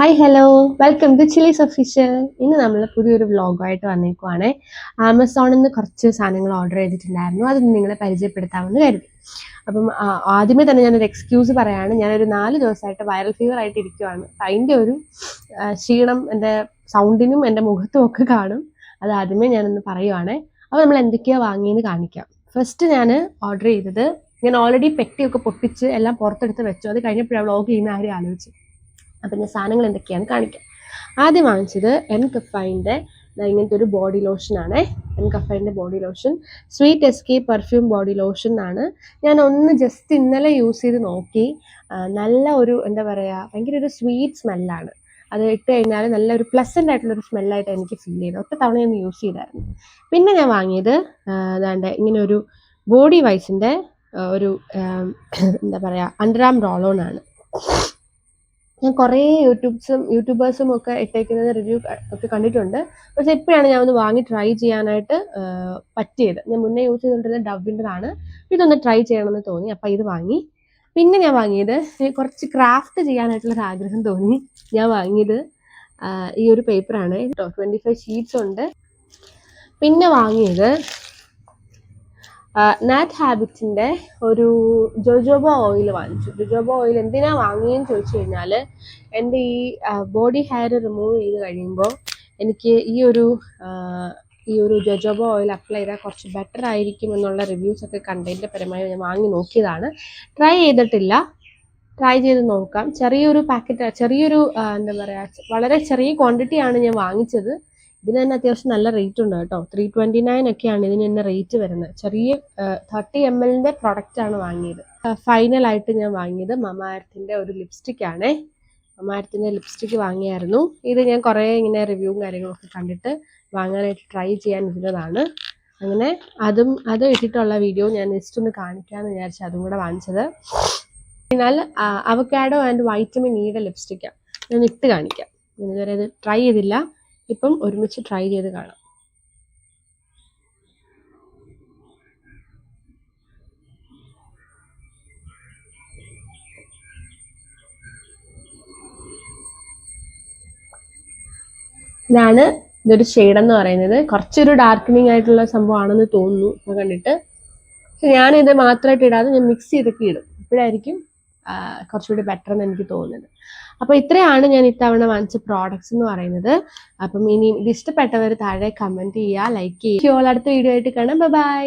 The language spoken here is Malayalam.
Hi hello welcome to chillies official. ഇന്ന് നമ്മൾ പുതിയൊരു വ്ളോഗായിട്ട് വന്നേക്കുവാണ്. ആമസോണിൽ നിന്ന് കുറച്ച് സാധനങ്ങൾ ഓർഡർ ചെയ്തിട്ടുണ്ടായിരുന്നു. അത് നിങ്ങളെ പരിചയപ്പെടുത്താമെന്ന് കരുതി. അപ്പം ആദ്യമേ തന്നെ ഞാനൊരു എക്സ്ക്യൂസ് പറയാണ്. ഞാനൊരു 4 ദിവസമായിട്ട് വൈറൽ ഫീവർ ആയിട്ട് ഇരിക്കുവാണ്. അതിൻ്റെ ഒരു ക്ഷീണം എൻ്റെ സൗണ്ടിനും എൻ്റെ മുഖത്തും ഒക്കെ കാണും. അത് ആദ്യമേ ഞാനൊന്ന് പറയുവാണ്. അപ്പോൾ നമ്മൾ എന്തൊക്കെയാണ് വാങ്ങിയെന്ന് കാണിക്കാം. ഫസ്റ്റ് ഞാൻ ഓർഡർ ചെയ്തത്, ഞാൻ ഓൾറെഡി പെട്ടിയൊക്കെ പൊട്ടിച്ച് എല്ലാം പുറത്തെടുത്ത് വെച്ചു. അത് കഴിഞ്ഞപ്പോഴാണ് വ്ളോഗ് ചെയ്യുന്ന ആരും ആലോചിച്ചു. അപ്പം ഞാൻ സാധനങ്ങൾ എന്തൊക്കെയാണെന്ന് കാണിക്കാം. ആദ്യം വാങ്ങിച്ചത് എം കഫൈൻ്റെ ഇങ്ങനത്തെ ഒരു ബോഡി ലോഷനാണ്. എം കഫൈൻ്റെ body lotion sweet escape perfume body lotion ആണ്. ഞാൻ ഒന്ന് ജസ്റ്റ് ഇന്നലെ യൂസ് ചെയ്ത് നോക്കി. നല്ല ഒരു എന്താ പറയുക, ഭയങ്കര ഒരു സ്വീറ്റ് സ്മെല്ലാണ്. അത് ഇട്ട് കഴിഞ്ഞാൽ നല്ലൊരു പ്ലസൻ്റ് ആയിട്ടുള്ളൊരു സ്മെല്ലായിട്ട് എനിക്ക് ഫീൽ ചെയ്തു. ഒറ്റ തവണ ഞാൻ യൂസ് ചെയ്തായിരുന്നു. പിന്നെ ഞാൻ വാങ്ങിയത് അതാണ്ട് ഇങ്ങനെ ഒരു ബോഡി വൈസിൻ്റെ ഒരു എന്താ പറയുക അണ്ടർ ആം റോൾ ഓൺ ആണ്. ഞാൻ കുറേ യൂട്യൂബേഴ്സും ഒക്കെ ഇട്ടേക്കുന്നത് റിവ്യൂ ഒക്കെ കണ്ടിട്ടുണ്ട്. പക്ഷെ ഇപ്പോഴാണ് ഞാൻ ഒന്ന് വാങ്ങി ട്രൈ ചെയ്യാനായിട്ട് പറ്റിയത്. ഞാൻ മുന്നേ യൂസ് ചെയ്തുകൊണ്ടിരുന്നത് ഡവിൻ്റെതാണ്. ഇതൊന്ന് ട്രൈ ചെയ്യണമെന്ന് തോന്നി, അപ്പം ഇത് വാങ്ങി. പിന്നെ ഞാൻ വാങ്ങിയത് കുറച്ച് ക്രാഫ്റ്റ് ചെയ്യാനായിട്ടുള്ളൊരു ആഗ്രഹം തോന്നി. ഞാൻ വാങ്ങിയത് ഈ ഒരു പേപ്പറാണ് കേട്ടോ. 25 ഷീറ്റ്സ് ഉണ്ട്. പിന്നെ വാങ്ങിയത് നാറ്റ് ഹാബിറ്റിൻ്റെ ഒരു ജോജോബ ഓയിൽ വാങ്ങിച്ചു. ജോജോബ ഓയിൽ എന്തിനാണ് വാങ്ങിയെന്ന് ചോദിച്ചു കഴിഞ്ഞാൽ, എൻ്റെ ഈ ബോഡി ഹെയർ റിമൂവ് ചെയ്ത് കഴിയുമ്പോൾ എനിക്ക് ഈ ഒരു ജോജോബ ഓയിൽ അപ്ലൈ ചെയ്താൽ കുറച്ച് ബെറ്റർ ആയിരിക്കും എന്നുള്ള റിവ്യൂസൊക്കെ കണ്ടതിൻ്റെ പരമായി ഞാൻ വാങ്ങി നോക്കിയതാണ്. ട്രൈ ചെയ്തിട്ടില്ല, ട്രൈ ചെയ്ത് നോക്കാം. ചെറിയൊരു പാക്കറ്റ്, എന്താ പറയുക, വളരെ ചെറിയ ക്വാണ്ടിറ്റിയാണ് ഞാൻ വാങ്ങിച്ചത്. ഇതിന് തന്നെ അത്യാവശ്യം നല്ല റേറ്റ് ഉണ്ട് കേട്ടോ. 329 ഒക്കെയാണ് ഇതിന് തന്നെ റേറ്റ് വരുന്നത്. ചെറിയ 30 ml പ്രൊഡക്റ്റാണ് വാങ്ങിയത്. ഫൈനലായിട്ട് ഞാൻ വാങ്ങിയത് മമാഎർത്തിൻ്റെ ഒരു ലിപ്സ്റ്റിക് ആണ്. മമാഎർത്തിൻ്റെ ലിപ്സ്റ്റിക് വാങ്ങിയായിരുന്നു. ഇത് ഞാൻ കുറേ ഇങ്ങനെ റിവ്യൂവും കാര്യങ്ങളൊക്കെ കണ്ടിട്ട് വാങ്ങാനായിട്ട് ട്രൈ ചെയ്യാൻ ഇരുന്നതാണ്. അങ്ങനെ അത് ഇട്ടിട്ടുള്ള വീഡിയോ ഞാൻ ജസ്റ്റ് ഒന്ന് കാണിക്കാമെന്ന് വിചാരിച്ചു അതും കൂടെ വാങ്ങിച്ചത്. എന്നാൽ അവക്കാഡോ ആൻഡ് വൈറ്റമിൻ ഇയുടെ ലിപ്സ്റ്റിക്കാണ്. ഞാൻ ഇട്ട് കാണിക്കാം. ഇതുവരെ ഇത് ട്രൈ ചെയ്തില്ല, ഇപ്പം ഒരുമിച്ച് ട്രൈ ചെയ്ത് കാണാം. ഇതൊരു ഷെയ്ഡെന്ന് പറയുന്നത് കുറച്ചൊരു ഡാർക്കനിങ് ആയിട്ടുള്ള സംഭവമാണെന്ന് തോന്നുന്നു കണ്ടിട്ട്. പക്ഷെ ഞാനിത് മാത്രമായിട്ട് ഇടാതെ ഞാൻ മിക്സ് ചെയ്തൊക്കെ ഇടും. ഇപ്പോഴായിരിക്കും കുറച്ചുകൂടി ബെറ്റർ എന്ന് എനിക്ക് തോന്നുന്നത്. അപ്പോൾ ഇത്രയാണ് ഞാൻ ഇത്തവണ വാങ്ങിച്ച പ്രോഡക്ട്സ് എന്ന് പറയുന്നത്. അപ്പം ഇനി ഇത് ഇഷ്ടപ്പെട്ടവർ താഴെ കമൻറ്റ് ചെയ്യുക, ലൈക്ക് ചെയ്യുക. അടുത്ത വീഡിയോ ആയിട്ട് കാണാം. ബൈ.